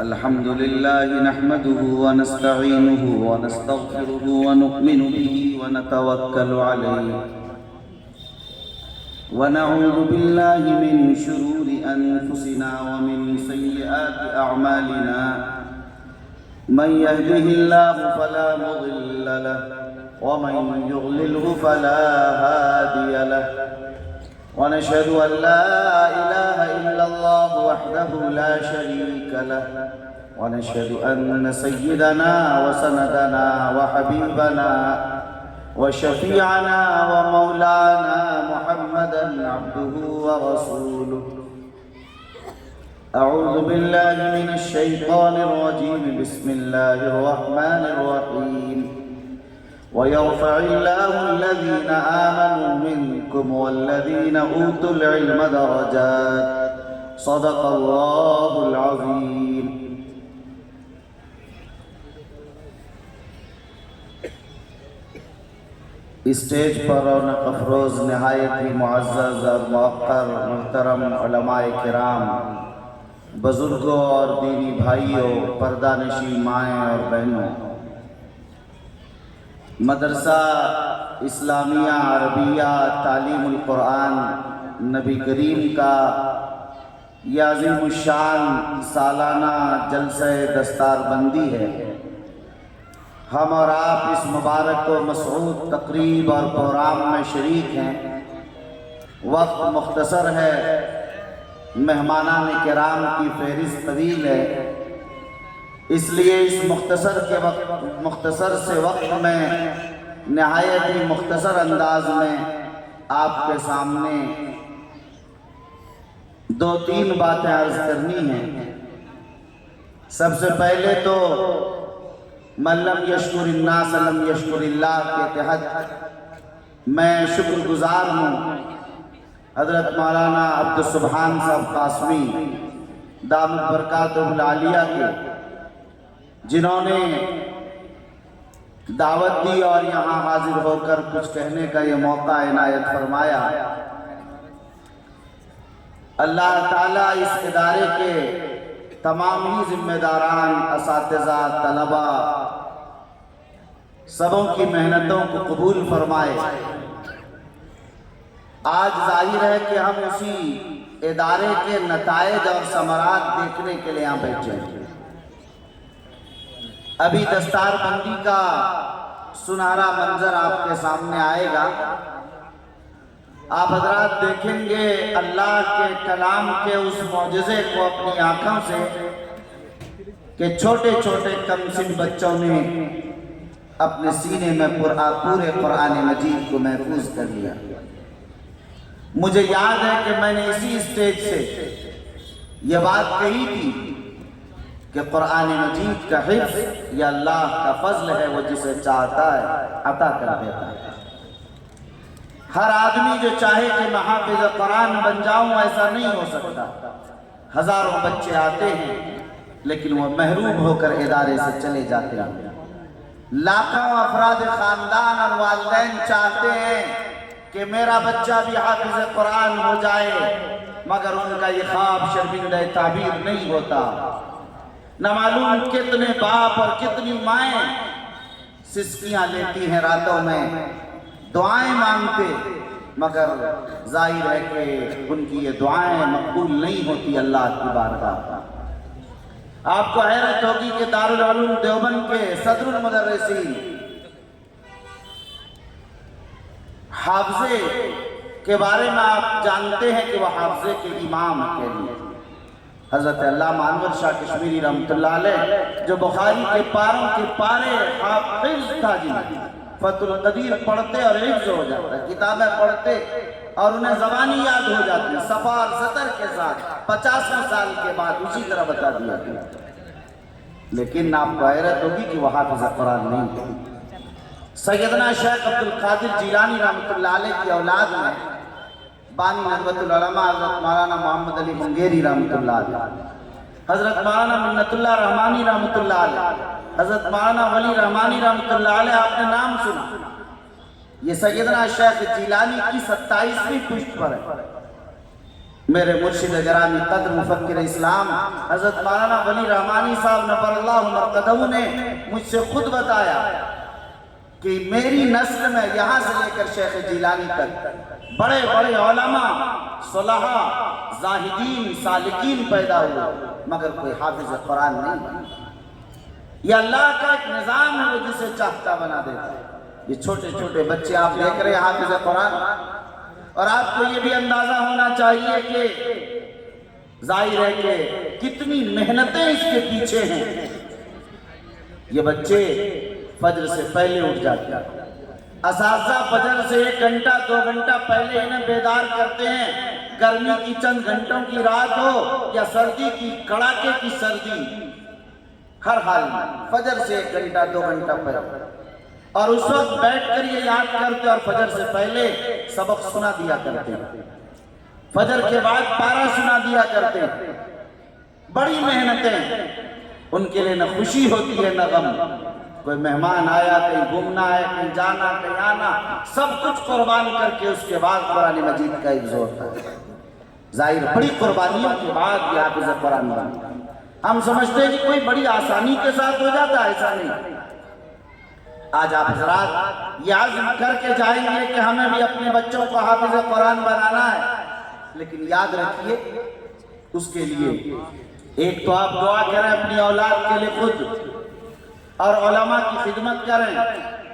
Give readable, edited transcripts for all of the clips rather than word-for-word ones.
الحمد لله نحمده ونستعينه ونستغفره ونؤمن به ونتوكل عليه ونعوذ بالله من شرور أنفسنا ومن سيئات أعمالنا من يهده الله فلا مضل له ومن يضلله فلا هادي له ونشهد أن لا إله إلا الله وحده لا شريك له ونشهد أن سيدنا وسندنا وحبيبنا وشفيعنا ومولانا محمدا عبده ورسوله. أعوذ بالله من الشيطان الرجيم. بسم الله الرحمن الرحيم. ويرفع الله الذين آمنوا منكم والذين أوتوا العلم درجات. صدق الله العظيم. اسٹیج پر رونق افروز نہایت ہی معزز اور موقر محترم علماء کرام، بزرگوں اور دینی بھائیوں، پردہ نشین مائیں اور بہنوں، مدرسہ اسلامیہ عربیہ تعلیم القرآن نبی کریم کا یہ عظیم الشان سالانہ جلسہ دستار بندی ہے. ہم اور آپ اس مبارک و مسعود تقریب اور پروگرام میں شریک ہیں. وقت مختصر ہے، مہمانان کرام کی فہرست طویل ہے، اس لیے اس مختصر سے وقت میں نہایت ہی مختصر انداز میں آپ کے سامنے دو تین باتیں عرض کرنی ہیں. سب سے پہلے تو من لم یشکر الناس لم یشکر اللہ کے تحت میں شکر گزار ہوں حضرت مولانا عبدالسبحان صاحب قاسمی دامت برکاتہ العالیہ کے، جنہوں نے دعوت دی اور یہاں حاضر ہو کر کچھ کہنے کا یہ موقع عنایت فرمایا. اللہ تعالیٰ اس ادارے کے تمام ہی ذمہ داران، اساتذہ، طلبہ، سبوں کی محنتوں کو قبول فرمائے. آج ظاہر ہے کہ ہم اسی ادارے کے نتائج اور ثمرات دیکھنے کے لیے یہاں بیٹھے ہیں. ابھی دستار بندی کا سنہرا منظر آپ کے سامنے آئے گا. آپ حضرات دیکھیں گے اللہ کے کلام کے اس معجزے کو اپنی آنکھوں سے کہ چھوٹے چھوٹے کم سن بچوں نے اپنے سینے میں پورے قرآن مجید کو محفوظ کر لیا. مجھے یاد ہے کہ میں نے اسی اسٹیج سے یہ بات کہی تھی کہ قرآن مجید کا حفظ یہ اللہ کا فضل ہے، وہ جسے چاہتا ہے عطا کر دیتا ہے. ہر آدمی جو چاہے کہ میں حافظ قرآن بن جاؤں ایسا نہیں ہو سکتا. ہزاروں بچے آتے ہیں لیکن وہ محروم ہو کر ادارے سے چلے جاتے ہیں. لاکھوں افراد خاندان اور والدین چاہتے ہیں کہ میرا بچہ بھی حافظ قرآن ہو جائے، مگر ان کا یہ خواب شرمندہ تعبیر نہیں ہوتا. نہ معلوم کتنے باپ اور کتنی مائیں سسکیاں لیتی ہیں راتوں میں، دعائیں مانگتے، مگر ظاہر ہے کہ ان کی یہ دعائیں مقبول نہیں ہوتی اللہ کی بارگاہ. آپ کو حیرت ہوگی کہ دارالعلوم دیوبند کے صدر المدرسین حافظے کے بارے میں آپ جانتے ہیں کہ وہ حافظے کے امام ہیں. حضرت علامہ انور شاہ کشمیری رحمۃ اللہ علیہ جو بخاری کے پاروں کے پارے حافظ تھا، جی فتح القدیر پڑھتے اور حفظ ہو جاتا، کتابیں پڑھتے اور انہیں زبانی یاد ہو جاتی، صفحہ اور سطر کے ساتھ 50 سال کے بعد اسی طرح بتا دیا گیا. لیکن آپ کو حیرت ہوگی کہ وہ حافظ قرآن نہیں تھے. سیدنا شیخ عبدالقادر جیلانی رحمۃ اللہ علیہ کی اولاد میں بانی ندوۃ العلماء حضرت مولانا محمد علی منگیری رحمۃ اللہ علیہ، حضرت مولانا منت اللہ رحمانی رحمۃ اللہ علیہ، حضرت مولانا ولی رحمانی رحمۃ اللہ علیہ، آپ نے نام سنا. یہ سیدنا شیخ جیلانی کی 27ویں پشت پر ہے. میرے مرشد گرامی قدر مفکر اسلام حضرت مولانا ولی رحمانی صاحب نفر اللہ مرقدہ نے مجھ سے خود بتایا کہ میری نسل میں یہاں سے لے کر شیخ جیلانی تک بڑے بڑے علماء، صلحاء، زاہدین، سالکین پیدا ہوئے، مگر کوئی حافظ قرآن نہیں بنا۔ یہ اللہ کا ایک نظام ہے، وہ جسے چاہتا بنا دیتا ہے۔ یہ چھوٹے چھوٹے بچے آپ دیکھ رہے ہیں حافظ قرآن، اور آپ کو یہ بھی اندازہ ہونا چاہیے کہ ظاہر ہے کہ کتنی محنتیں اس کے پیچھے ہیں۔ یہ بچے فجر سے پہلے اٹھ جاتے ہیں، اساتذہ فجر سے 1 گھنٹہ 2 گھنٹہ پہلے انہیں بیدار کرتے ہیں، گرمی کی چند گھنٹوں کی رات ہو یا سردی کی کڑاکے کی سردی، ہر حال میں فجر سے 1 گھنٹہ 2 گھنٹہ پہلے، اور اس وقت بیٹھ کر یہ یاد کرتے اور فجر سے پہلے سبق سنا دیا کرتے، فجر کے بعد پارہ سنا دیا کرتے۔ بڑی محنتیں، ان کے لیے نہ خوشی ہوتی ہے نہ غم، کوئی مہمان آیا، کہیں گھومنا ہے، کہیں جانا، کہیں آنا، سب کچھ قربان کر کے اس کے بعد قرآن مجید کا ایک زور تھا۔ ظاہر بڑی قربانیوں کے بعد یہ حافظ قرآن بنا۔ ہم سمجھتے ہیں کہ کوئی بڑی آسانی کے ساتھ ہو جاتا ہے، ایسا نہیں۔ آج آپ حضرات یہ عزم کر کے جائیں گے کہ ہمیں بھی اپنے بچوں کو حافظ قرآن بنانا ہے، لیکن یاد رکھیے اس کے لیے ایک تو آپ دعا کریں اپنی اولاد کے لیے خود، اور علماء کی خدمت کریں،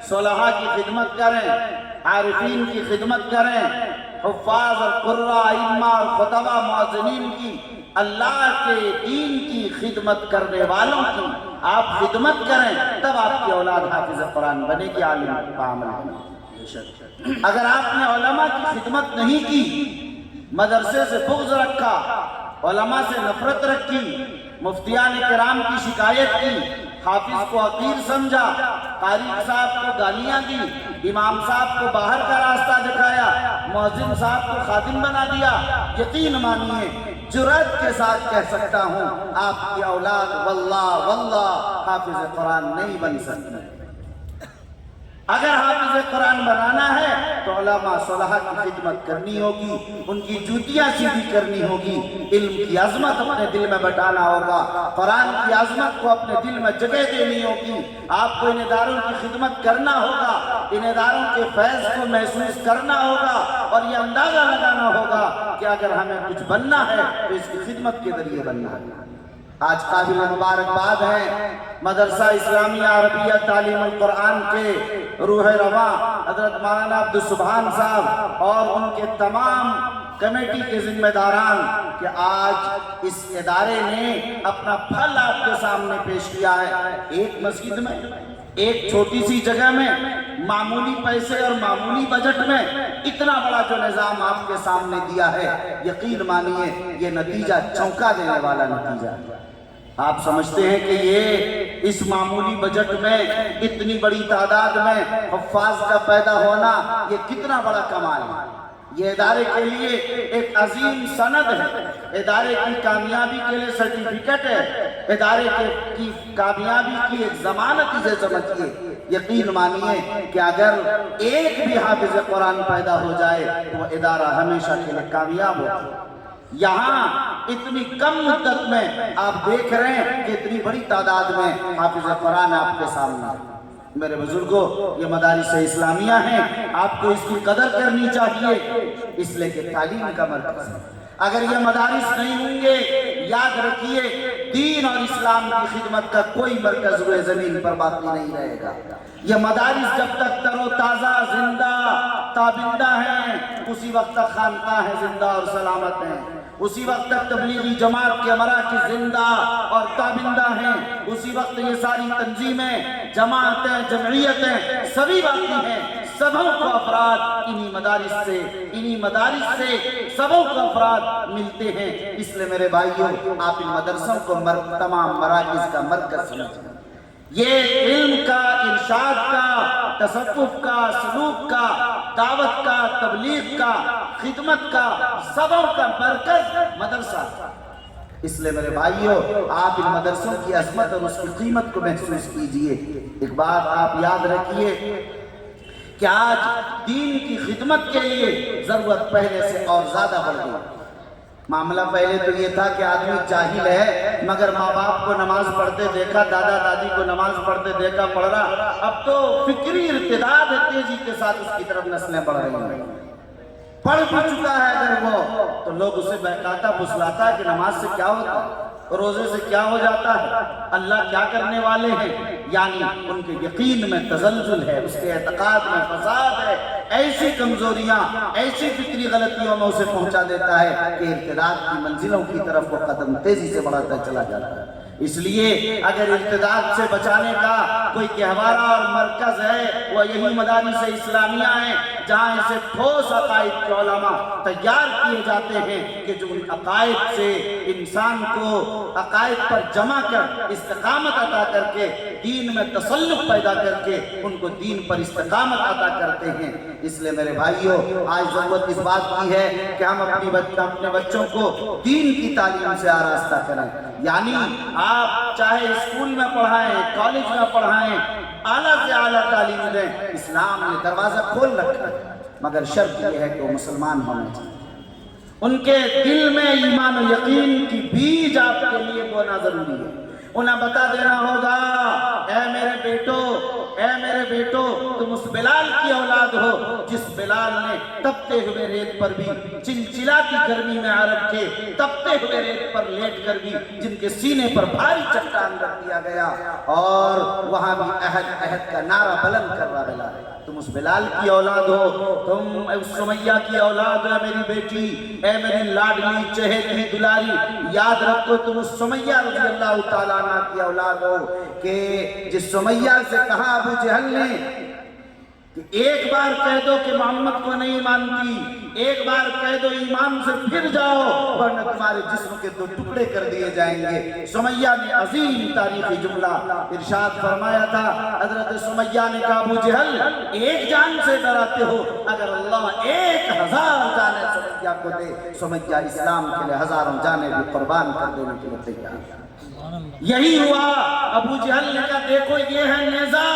صلحاء کی خدمت کریں، عارفین کی خدمت کریں، حفاظ اور قراء، ائمہ اور خطبہ، مؤذنین کی، اللہ کے دین کی خدمت کرنے والوں کی آپ خدمت کریں، تب آپ کی اولاد حافظ قرآن بنے گی، عالم عامل بنے۔ اگر آپ نے علماء کی خدمت نہیں کی، مدرسے سے بغض رکھا، علماء سے نفرت رکھی، مفتیان کرام کی شکایت کی، حافظ کو حقیر سمجھا، قاری صاحب کو گالیاں دی، امام صاحب کو باہر کا راستہ دکھایا، مؤذن صاحب کو خادم بنا دیا، یقین مانیے جرأت کے ساتھ کہہ سکتا ہوں آپ کی اولاد واللہ واللہ حافظ قرآن نہیں بن سکتی۔ اگر حافظ قرآن بنانا ہے تو علماء صلحاء کی خدمت کرنی ہوگی، ان کی جوتیاں سیدھی کرنی ہوگی، علم کی عظمت اپنے دل میں بٹھانا ہوگا، قرآن کی عظمت کو اپنے دل میں جگہ دینی ہوگی، آپ کو ان اداروں کی خدمت کرنا ہوگا، ان اداروں کے فیض کو محسوس کرنا ہوگا، اور یہ اندازہ لگانا ہوگا کہ اگر ہمیں کچھ بننا ہے تو اس کی خدمت کے ذریعے بننا ہے۔ آج قابل مبارکباد ہے مدرسہ اسلامیہ عربیہ تعلیم القرآن کے روح رواں حضرت مولانا عبدالسبحان صاحب اور ان کے تمام کمیٹی کے ذمہ داران، کہ آج اس ادارے نے اپنا پھل آپ کے سامنے پیش کیا ہے۔ ایک مسجد میں، ایک چھوٹی سی جگہ میں، معمولی پیسے اور معمولی بجٹ میں اتنا بڑا جو نظام آپ کے سامنے دیا ہے، یقین مانیے یہ نتیجہ چونکا دینے والا نتیجہ ہے۔ آپ سمجھتے ہیں کہ یہ اس معمولی بجٹ میں اتنی بڑی تعداد میں حفاظ کا پیدا ہونا یہ کتنا بڑا کمال ہے۔ یہ ادارے کے لیے ایک عظیم سند ہے، ادارے کی کامیابی کے لیے سرٹیفکیٹ ہے، ادارے کی کامیابی کی ایک ضمانت اسے سمجھیے۔ یقین مانیے کہ اگر ایک بھی حافظ قرآن پیدا ہو جائے تو وہ ادارہ ہمیشہ کے لیے کامیاب ہوگا۔ یہاں اتنی کم مدت میں آپ دیکھ رہے ہیں کہ اتنی بڑی تعداد میں حافظ قرآن آپ کے سامنے ہے۔ میرے بزرگوں، یہ مدارس اسلامیہ ہیں، آپ کو اس کی قدر کرنی چاہیے، اس لیے کہ تعلیم کا مرکز ہے۔ اگر یہ مدارس نہیں ہوں گے، یاد رکھیے دین اور اسلام کی خدمت کا کوئی مرکز روئے زمین پر باقی نہیں رہے گا۔ یہ مدارس جب تک تر و تازہ، زندہ، تابندہ ہیں، اسی وقت تک خانقاہیں زندہ اور سلامت ہیں، اسی وقت تک تبلیغی جماعت کے مراکز زندہ اور تابندہ ہیں، اسی وقت یہ ساری تنظیمیں، جماعتیں، جمعیتیں سبھی باقی ہیں۔ سبوں کو افراد انہی مدارس سے سبوں کو افراد ملتے ہیں۔ اس لیے میرے بھائیوں، آپ ان مدرسوں کو تمام مراکز کا مرکز سمجھیں۔ یہ علم کا، ارشاد کا، تصوف کا، سلوک کا، دعوت کا، تبلیغ کا، خدمت کا، سبوں کا مرکز مدرسہ۔ اس لیے میرے بھائیوں، آپ ان مدرسوں کی عظمت اور اس کی قیمت کو محسوس کیجئے۔ ایک بات آپ یاد رکھیے کہ آج دین کی خدمت کے لیے ضرورت پہلے سے اور زیادہ بڑھ گئی۔ معاملہ پہلے تو یہ تھا کہ آدمی جاہل ہے مگر ماں باپ کو نماز پڑھتے دیکھا، دادا دادی کو نماز پڑھتے دیکھا، پڑھ رہا۔ اب تو فکری ارتداد تیزی کے ساتھ اس کی طرف نسلیں بڑھ رہی ہیں۔ پڑھ بھی چکا ہے اگر وہ تو لوگ اسے بہکاتا پھسلاتا کہ نماز سے کیا ہوتا ہے، روزے سے کیا ہو جاتا ہے، اللہ کیا کرنے والے ہیں۔ یعنی ان کے یقین میں تزلزل ہے، اس کے اعتقاد میں فساد ہے، ایسی کمزوریاں، ایسی فکری غلطیوں میں اسے پہنچا دیتا ہے کہ ارتداد کی منزلوں کی طرف وہ قدم تیزی سے بڑھاتا چلا جاتا ہے۔ اس لیے اگر ارتداد سے بچانے کا کوئی گہوارہ اور مرکز ہے وہ یہی مدارس اسلامیہ ہیں، جہاں اسے ٹھوس عقائد کے علماء تیار کیے جاتے ہیں کہ جو ان عقائد سے انسان کو عقائد پر جمع کر استقامت عطا کر کے دین میں تسلط پیدا کر کے ان کو دین پر استقامت عطا کرتے ہیں۔ اس لیے میرے بھائیوں، آج ضرورت اس بات کی ہے کہ ہم اپنے بچوں کو دین کی تعلیم سے آراستہ کریں۔ یعنی آپ چاہے اسکول میں پڑھائیں، کالج میں پڑھائیں، اعلیٰ سے اعلیٰ تعلیم دیں، اسلام نے دروازہ کھول رکھا ہے، مگر شرط یہ ہے کہ وہ مسلمان ہونا چاہیے۔ ان کے دل میں ایمان و یقین کی بیج آپ کے لیے بونا ضروری ہے۔ انہیں بتا دینا ہوگا، اے میرے بیٹو تم اس بلال کی اولاد ہو جس بلال نے تپتے ہوئے ریت پر بھی، چلچلاتی گرمی میں عرب کے تپتے ہوئے ریت پر لیٹ کر بھی جن کے سینے پر بھاری چٹان رکھ دیا گیا اور وہاں بھی عہد کا نعرہ بلند کر رہا بلال۔ تم اس بلال کی اولاد ہو، تم اس سمیہ کی اولاد ہو، میری بیٹی، اے میری لاڈلی چہیتی دلاری، یاد رکھو تم اس سمیہ رضی اللہ تعالیٰ عنہ کی اولاد ہو کہ جس سمیہ سے کہا ابو جہل نے کہ ایک بار کہہ دو کہ محمد کو نہیں مانتی، ایک بار کہہ دو ایمان سے پھر جاؤ ورنہ تمہارے جسم کے 2 ٹکڑے کر دیے جائیں گے۔ سمیہ نے عظیم تاریخی جملہ ارشاد فرمایا تھا۔ حضرت سمیہ نے کہا ابو جہل ایک جان سے ڈراتے ہو، اگر اللہ 1000 جانیں سمیہ کو دے، سمیہ اسلام کے لیے 1000 جانیں بھی قربان کر دینے کے لیے تیار ہے۔ یہی ہوا۔ ابو جہل نے کہا دیکھو یہ ہے نیزہ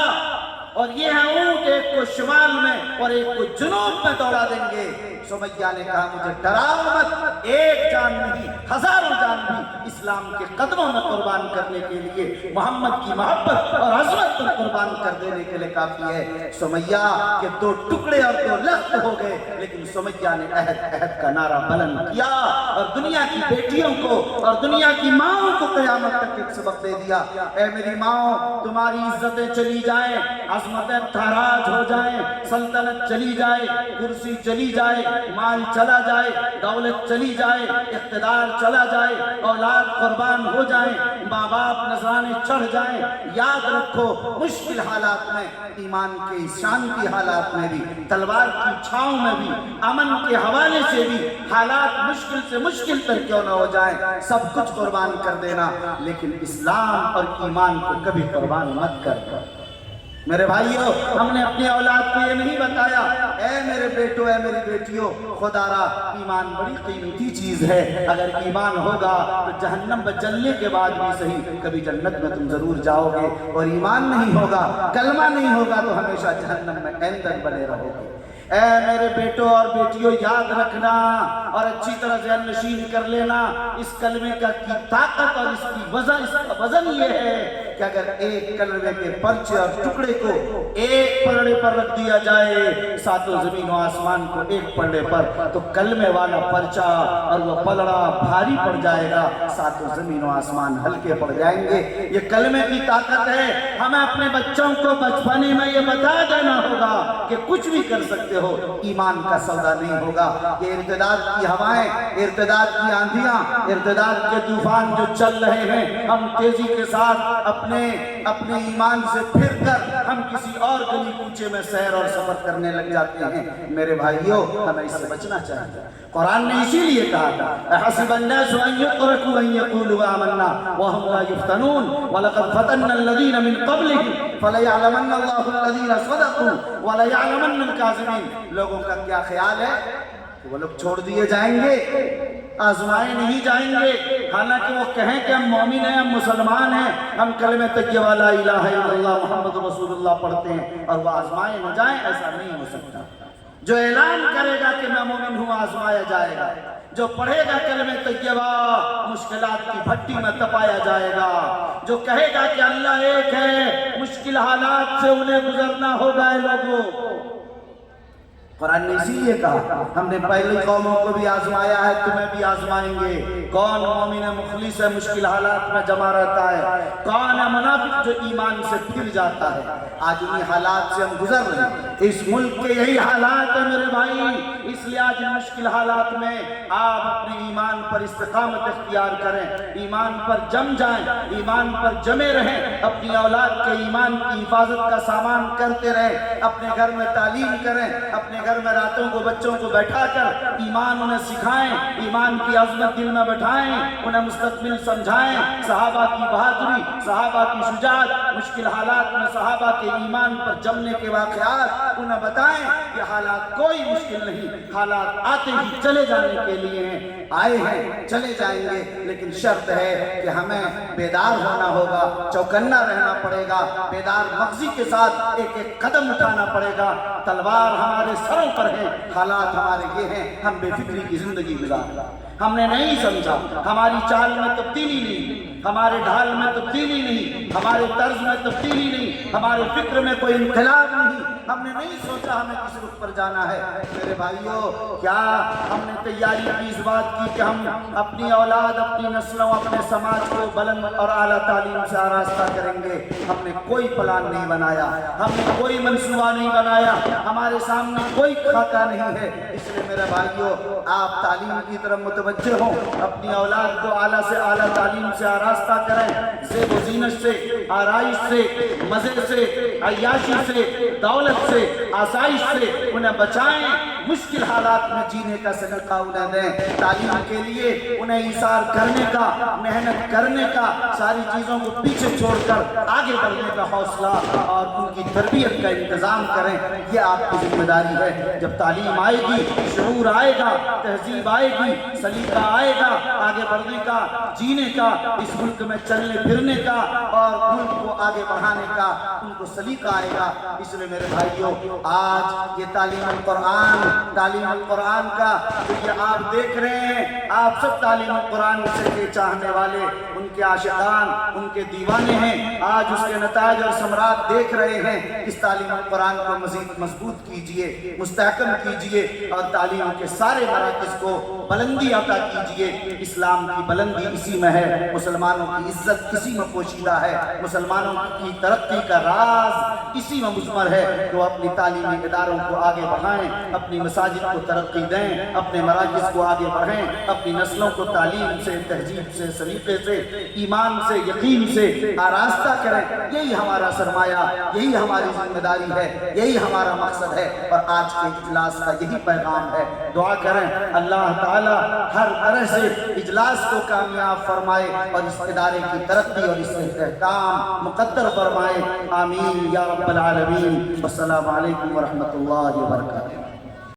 اور یہ ہے اونٹ، ایک کو شمال میں اور ایک کو جنوب میں دوڑا دیں گے۔ سمیہ نے کہا مجھے ڈراؤ مت، 1 جان نہیں 1000 جان بھی اسلام کے قدموں میں قربان کرنے کے لیے، محمد کی محبت اور عظمت پر قربان کر دینے کے لیے کافی ہے۔ سمیہ کے 2 ٹکڑے اور 2 لخت ہو گئے، لیکن سمیہ نے عہد کا نعرہ بلند کیا اور دنیا کی بیٹیوں کو اور دنیا کی ماؤں کو قیامت تک ایک سبق دے دیا۔ اے میری ماؤں، تمہاری عزتیں چلی جائیں، عظمتیں تاراج ہو جائیں، سلطنت چلی جائے، کرسی چلی جائے، مال چلا جائے، دولت چلی جائے، اقتدار چلا جائے، اولاد قربان ہو جائیں، ماں باپ نذرانے چڑھ جائیں، یاد رکھو مشکل حالات میں، ایمان کے شانتی حالات میں بھی، تلوار کی چھاؤں میں بھی، امن کے حوالے سے بھی حالات مشکل سے مشکل تر کیوں نہ ہو جائیں، سب کچھ قربان کر دینا، لیکن اسلام اور ایمان کو کبھی قربان مت کر۔ میرے بھائیوں، ہم نے اپنی اولاد کو یہ نہیں بتایا اے میرے بیٹو، اے میری بیٹیوں، خدا را ایمان بڑی قیمتی چیز ہے، اگر ایمان ہوگا تو جہنم میں جلنے کے بعد بھی صحیح کبھی جنت میں تم ضرور جاؤ گے، اور ایمان نہیں ہوگا، کلمہ نہیں ہوگا تو ہمیشہ جہنم میں ایندھن بنے رہو گے۔ اے میرے بیٹوں اور بیٹیوں، یاد رکھنا اور اچھی طرح ذہن نشین کر لینا، اس کلمے کی طاقت اور اس کا وزن یہ ہے کہ اگر ایک کلمے کے پرچے اور ٹکڑے کو ایک پلڑے پر رکھ دیا جائے، 7 زمین و آسمان کو ایک پلڑے پر، تو کلمے والا پرچہ اور وہ پلڑا بھاری پڑ جائے گا، 7 زمین و آسمان ہلکے پڑ جائیں گے۔ یہ کلمے کی طاقت ہے۔ ہمیں اپنے بچوں کو بچپنے میں یہ بتا دینا ہوگا کہ کچھ بھی کر سکتے ہو، ایمان کا سودا نہیں ہوگا۔ یہ ارتداد کی ہوائیں، ارتداد کی آندھیاں، ارتداد کے طوفان جو چل رہے ہیں، ہم تیزی کے ساتھ اپنے ایمان سے پھر کر ہم کسی اور گلی کوچے میں سیر اور سفر کرنے لگ جاتے ہیں۔ میرے بھائیوں، ہمیں اس سے بچنا چاہیے۔ قرآن نے اسی لیے کہا تھا احسب الناس ان يتركوا ان يقولوا آمنا وهم لا يفتنون ولقد فتنا الذين من قبلهم فليعلمن الله الذين صدقوا وليعلمن الكاذبين۔ لوگوں کا کیا خیال ہے کہ وہ لوگ چھوڑ دیے جائیں گے، آزمائے نہیں جائیں گے، حالانکہ وہ کہیں کہ ہم مومن ہیں، ہم مسلمان ہیں، ہم کلمہ طیبہ لا الہ الا اللہ محمد رسول اللہ پڑھتے ہیں، اور وہ آزمائے نہ جائیں؟ ایسا نہیں ہو سکتا۔ جو اعلان کرے گا کہ میں مومن ہوں، آزمایا جائے گا، جو پڑھے گا کلمہ طیبہ مشکلات کی بھٹی میں تپایا جائے گا، جو کہے گا کہ اللہ ایک ہے مشکل حالات سے انہیں گزرنا ہوگا۔ اے لوگوں، قرآن نے اسی لیے کہا ہم نے پہلی قوموں کو بھی آزمایا ہے، تمہیں بھی آزمائیں گے۔ کون مومن مخلص ہے مشکل حالات میں جمع رہتا ہے؟ کون ہے منافق جو ایمان سے پھر جاتا ہے؟ آج انہی حالات سے ہم گزر رہے ہیں، اس ملک کے یہی حالات ہیں میرے بھائی۔ اس لیے آج ان مشکل حالات میں آپ اپنے ایمان پر استقامت اختیار کریں، ایمان پر جم جائیں، ایمان پر جمے رہیں، اپنی اولاد کے ایمان کی حفاظت کا سامان کرتے رہیں، اپنے گھر میں تعلیم کریں، اپنے گھر میں راتوں کو بچوں کو بیٹھا کر ایمان انہیں سکھائیں، ایمان کی عظمت دل میں بٹھائیں، انہیں مستقبل سمجھائیں، صحابہ کی بہادری، صحابہ کی شجاعت، مشکل حالات میں صحابہ کے ایمان پر جمنے کے واقعات انہیں بتائیں کہ حالات کوئی مشکل نہیں، حالات آتے ہی چلے جانے کے لیے ہیں، آئے ہیں چلے جائیں گے، لیکن شرط ہے کہ ہمیں بیدار ہونا ہوگا، چوکنا رہنا پڑے گا، بیدار مغزی کے ساتھ ایک ایک قدم اٹھانا پڑے گا۔ تلوار ہمارے سروں پر ہے، حالات ہمارے یہ ہیں، ہم بے فکری کی زندگی گزار، ہم نے نہیں سمجھا، ہماری چال میں تبدیلی نہیں، ہمارے ڈھال میں تبدیلی نہیں، ہمارے طرز میں تبدیلی نہیں، ہمارے فکر میں کوئی انقلاب نہیں، ہم نے نہیں سوچا ہمیں کس رخ پر جانا ہے۔ میرے بھائیوں، کیا ہم نے تیاری کی اس بات کی کہ ہم اپنی اولاد، اپنی نسلوں، اپنے سماج کو بلند اور اعلیٰ تعلیم سے آراستہ کریں گے؟ ہم نے کوئی پلان نہیں بنایا، ہم نے کوئی منصوبہ نہیں بنایا، ہمارے سامنے کوئی خاکہ نہیں ہے۔ اس لیے میرے بھائیوں، آپ تعلیم کی طرف متوجہ ہوں، اپنی اولاد کو اعلیٰ سے اعلیٰ تعلیم سے آراستہ کریں، زیب و زینت سے، آرائش سے، مزے سے، عیاشی سے، دولت سے، آسائش سے انہیں بچائیں، مشکل حالات میں جینے کا سلیقہ انہیں دیں، تعلیم کے لیے انہیں ایثار کرنے کا، محنت کرنے کا، ساری چیزوں کو پیچھے چھوڑ کر آگے بڑھنے کا حوصلہ اور ان کی تربیت کا انتظام کریں۔ یہ آپ کی ذمہ داری ہے۔ جب تعلیم آئے گی، شعور آئے گا، تہذیب آئے گی، سلیقہ آئے گا، آگے بڑھنے کا، جینے کا، اس ملک میں چلنے پھرنے کا اور ملک کو آگے بڑھانے کا ان کو سلیقہ آئے گا۔ اس لیے میرے بھائیوں، آج یہ تعلیم القرآن کا جو یہ آپ دیکھ رہے ہیں، آپ سب تعلیم القرآن سے کے چاہنے والے، ان کے عاشقان، ان کے دیوانے ہیں، آج اس کے نتائج اور ثمرات دیکھ رہے ہیں۔ اس تعلیم القرآن کو مزید مضبوط کیجئے، مستحکم کیجئے اور تعلیم کے سارے مراکز کو بلندی عطا کیجئے۔ اسلام کی بلندی اسی میں ہے، مسلمانوں کی عزت اسی میں پوشیدہ ہے، مسلمانوں کی ترقی کا راز اسی میں مضمر ہے۔ تو اپنی تعلیمی اداروں کو آگے بڑھائیں، اپنی مساجد کو ترقی دیں، اپنے مراکز کو آگے بڑھیں، اپنی نسلوں کو تعلیم سے، تہذیب سے، سلیقے سے، ایمان سے، یقین سے آراستہ کریں۔ یہی ہمارا سرمایہ، یہی ہماری ذمہ داری ہے، یہی ہمارا مقصد ہے اور آج کے اجلاس کا یہی پیغام ہے۔ دعا کریں اللہ تعالی ہر طرح سے اجلاس کو کامیاب فرمائے اور اس ادارے کی ترقی اور اس سے احترام مقدر فرمائے۔ آمین یا رب العالمین۔ والسلام علیکم ورحمۃ اللہ وبرکاتہ۔